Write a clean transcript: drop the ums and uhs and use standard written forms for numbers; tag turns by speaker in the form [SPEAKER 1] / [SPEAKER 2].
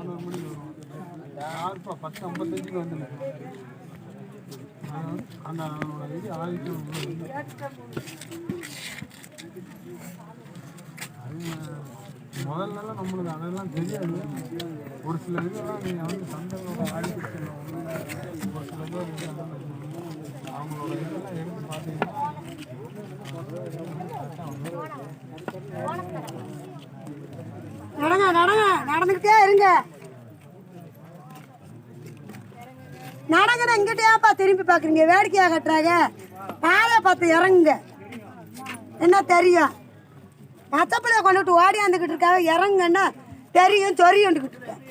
[SPEAKER 1] 11 மணிக்கு வரும். யாருப்பா 10:55க்கு வந்துருக்கு. அந்த இது ஆதிக்கம் முதல்லலாம் நம்மளுக்கு அதெல்லாம் தெரியாது. ஒரு சில இதெல்லாம் நீங்கள் வந்து சந்தைகளோட ஆதிக்கத்தில் ஒரு சில பேர் அவங்களோட இதெல்லாம் எடுத்து பார்த்தீங்கன்னா
[SPEAKER 2] நடந்துக்கிட்டே இருங்க. நடங்கடா, இங்கிட்டேப்பா திரும்பி பார்க்குறீங்க, வேடிக்கையாக கட்டுறாங்க. பாதை பார்த்து இறங்குங்க. என்ன தெரியும், பச்சைப்பிள்ளைய கொண்டுட்டு ஓடியாந்துக்கிட்டு இருக்காங்க. இறங்குங்கன்னா தெரியும், சொறியுண்டுக்கிட்டு இருக்கேன்.